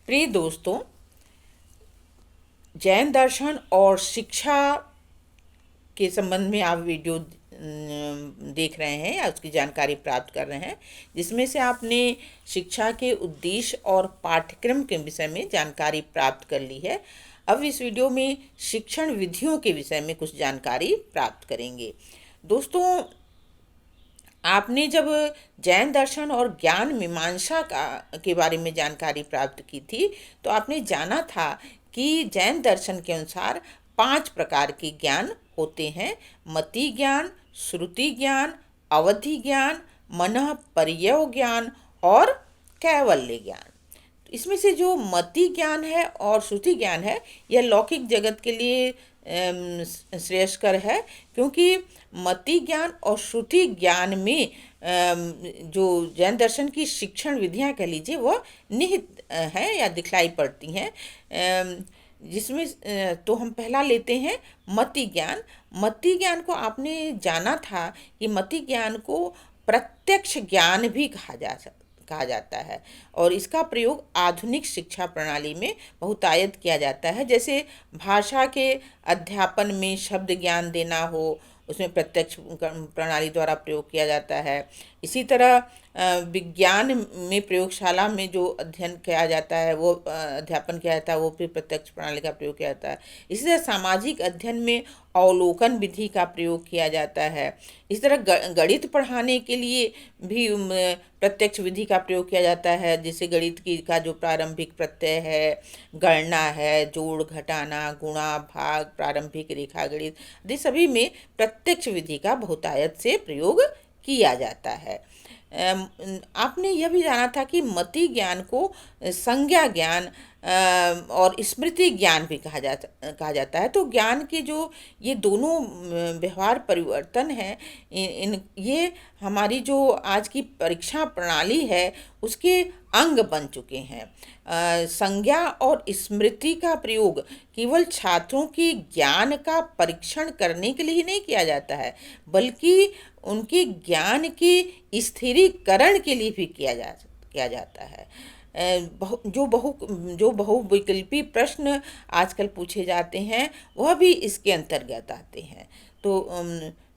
प्रिय दोस्तों, जैन दर्शन और शिक्षा के संबंध में आप वीडियो देख रहे हैं या उसकी जानकारी प्राप्त कर रहे हैं, जिसमें से आपने शिक्षा के उद्देश्य और पाठ्यक्रम के विषय में जानकारी प्राप्त कर ली है। अब इस वीडियो में शिक्षण विधियों के विषय में कुछ जानकारी प्राप्त करेंगे। दोस्तों, आपने जब जैन दर्शन और ज्ञान मीमांसा का के बारे में जानकारी प्राप्त की थी, तो आपने जाना था कि जैन दर्शन के अनुसार 5 प्रकार के ज्ञान होते हैं: मति ज्ञान, श्रुति ज्ञान, अवधि ज्ञान, मनः पर्यय ज्ञान और कैवल्य ज्ञान। इसमें से जो मति ज्ञान है और श्रुति ज्ञान है, यह लौकिक जगत के लिए श्रेयस्कर है, क्योंकि मति ज्ञान और श्रुति ज्ञान में जो जैन दर्शन की शिक्षण विधियां कह लीजिए वह निहित हैं या दिखलाई पड़ती हैं। जिसमें तो हम पहला लेते हैं मति ज्ञान। मति ज्ञान को आपने जाना था कि मति ज्ञान को प्रत्यक्ष ज्ञान भी कहा जाता है और इसका प्रयोग आधुनिक शिक्षा प्रणाली में बहुतायत किया जाता है। जैसे भाषा के अध्यापन में शब्द ज्ञान देना हो, उसमें प्रत्यक्ष प्रणाली द्वारा प्रयोग किया जाता है। इसी तरह विज्ञान में प्रयोगशाला में जो अध्ययन किया जाता है, वो अध्यापन किया जाता है, वो फिर प्रत्यक्ष प्रणाली का प्रयोग किया जाता है। इसी तरह सामाजिक अध्ययन में अवलोकन विधि का प्रयोग किया जाता है। इस तरह गणित पढ़ाने के लिए भी प्रत्यक्ष विधि का प्रयोग किया जाता है। जैसे गणित की का जो प्रारंभिक प्रत्यय है, गणना है, जोड़ घटाना, गुणा भाग, प्रारंभिक रेखा गणित, ये सभी में प्रत्यक्ष विधि का बहुतायत से प्रयोग किया जाता है। आपने यह भी जाना था कि मति ज्ञान को संज्ञा ज्ञान और स्मृति ज्ञान भी कहा जाता है। तो ज्ञान के जो ये दोनों व्यवहार परिवर्तन हैं, ये हमारी जो आज की परीक्षा प्रणाली है उसके अंग बन चुके हैं। संज्ञा और स्मृति का प्रयोग केवल छात्रों की ज्ञान का परीक्षण करने के लिए ही नहीं किया जाता है, बल्कि उनके ज्ञान के स्थिरीकरण के लिए भी किया जाता है। जो बहुविकल्पी प्रश्न आजकल पूछे जाते हैं वह भी इसके अंतर्गत आते हैं। तो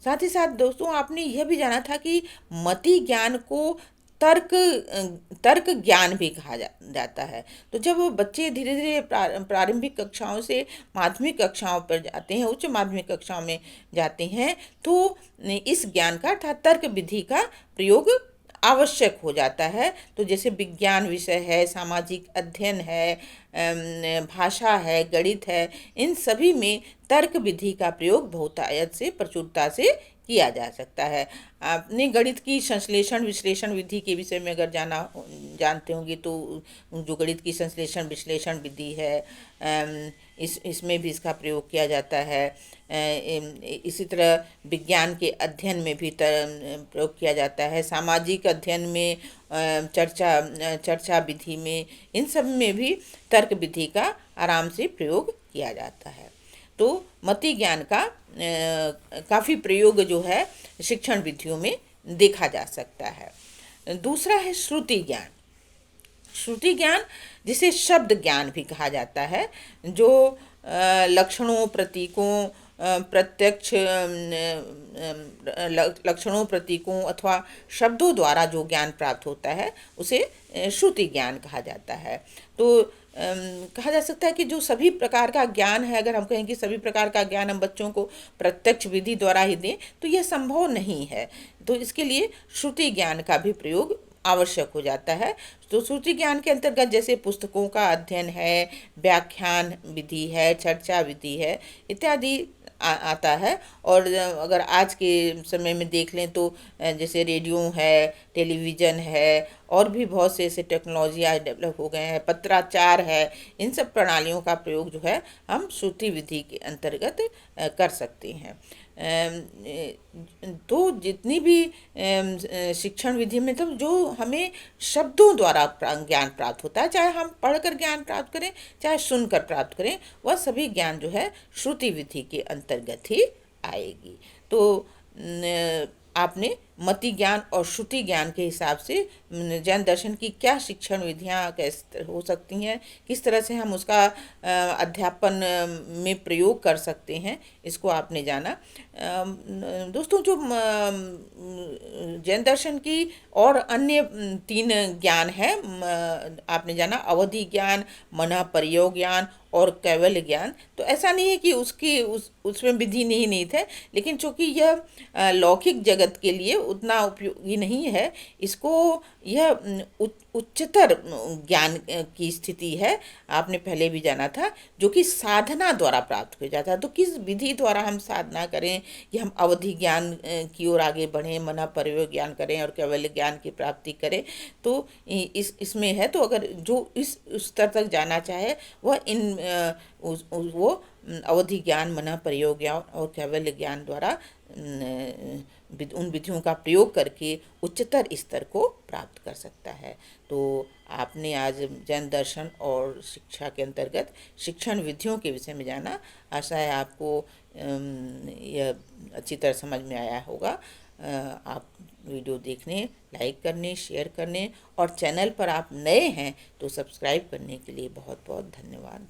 साथ ही साथ दोस्तों, आपने यह भी जाना था कि मति ज्ञान को तर्क ज्ञान भी कहा जाता है। तो जब बच्चे धीरे धीरे प्रारंभिक कक्षाओं से माध्यमिक कक्षाओं पर जाते हैं, उच्च माध्यमिक कक्षाओं में जाते हैं, तो इस ज्ञान का अर्थात तर्क विधि का प्रयोग आवश्यक हो जाता है। तो जैसे विज्ञान विषय है, सामाजिक अध्ययन है, भाषा है, गणित है, इन सभी में तर्क विधि का प्रयोग बहुतायत से प्रचुरता से किया जा सकता है। आपने गणित की संश्लेषण विश्लेषण विधि के विषय में अगर जानते होंगे, तो जो गणित की संश्लेषण विश्लेषण विधि है, इसमें भी इसका प्रयोग किया जाता है। इसी तरह विज्ञान के अध्ययन में भी प्रयोग किया जाता है। सामाजिक अध्ययन में चर्चा विधि में, इन सब में भी तर्क विधि का आराम से प्रयोग किया जाता है। तो मति ज्ञान का काफ़ी प्रयोग जो है शिक्षण विधियों में देखा जा सकता है। दूसरा है श्रुति ज्ञान। श्रुति ज्ञान जिसे शब्द ज्ञान भी कहा जाता है, जो लक्षणों प्रतीकों प्रत्यक्ष लक्षणों प्रतीकों अथवा शब्दों द्वारा जो ज्ञान प्राप्त होता है उसे श्रुति ज्ञान कहा जाता है। तो कहा जा सकता है कि जो सभी प्रकार का ज्ञान है, अगर हम कहें कि सभी प्रकार का ज्ञान हम बच्चों को प्रत्यक्ष विधि द्वारा ही दें, तो यह संभव नहीं है। तो इसके लिए श्रुति ज्ञान का भी प्रयोग आवश्यक हो जाता है। तो श्रुति ज्ञान के अंतर्गत जैसे पुस्तकों का अध्ययन है, व्याख्यान विधि है, चर्चा विधि है, इत्यादि आता है। और अगर आज के समय में देख लें तो जैसे रेडियो है, टेलीविज़न है, और भी बहुत से ऐसे टेक्नोलॉजी आज डेवलप हो गए हैं, पत्राचार है, इन सब प्रणालियों का प्रयोग जो है हम श्रुति विधि के अंतर्गत कर सकते हैं। तो जितनी भी शिक्षण विधि में, तो जो हमें शब्दों द्वारा ज्ञान प्राप्त होता है, चाहे हम पढ़कर ज्ञान प्राप्त करें चाहे सुनकर प्राप्त करें, वह सभी ज्ञान जो है श्रुति विधि के अंतर्गत ही आएगी। तो आपने मति ज्ञान और श्रुति ज्ञान के हिसाब से जैन दर्शन की क्या शिक्षण विधियाँ कैसे हो सकती हैं, किस तरह से हम उसका अध्यापन में प्रयोग कर सकते हैं, इसको आपने जाना। दोस्तों, जो जैन दर्शन की और अन्य 3 ज्ञान है, आपने जाना अवधि ज्ञान, मन प्रयोग ज्ञान और कैवल्य ज्ञान। तो ऐसा नहीं है कि उसमें विधि नहीं थे, लेकिन चूंकि यह लौकिक जगत के लिए उतना उपयोगी नहीं है, इसको यह उच्चतर ज्ञान की स्थिति है, आपने पहले भी जाना था, जो कि साधना द्वारा प्राप्त किया जाता है। तो किस विधि द्वारा हम साधना करें कि हम अवधि ज्ञान की ओर आगे बढ़ें, मन प्रयोग ज्ञान करें और कैवल्य ज्ञान की प्राप्ति करें, तो इसमें है। तो अगर जो इस स्तर तक जाना चाहे वह वो अवधि ज्ञान, मन प्रयोग ज्ञान और कैवल्य ज्ञान द्वारा उन विधियों का प्रयोग करके उच्चतर स्तर को प्राप्त कर सकता है। तो आपने आज जैन दर्शन और शिक्षा के अंतर्गत शिक्षण विधियों के विषय में जाना। आशा है आपको यह अच्छी तरह समझ में आया होगा। आप वीडियो देखने, लाइक करने, शेयर करने और चैनल पर आप नए हैं तो सब्सक्राइब करने के लिए बहुत बहुत धन्यवाद।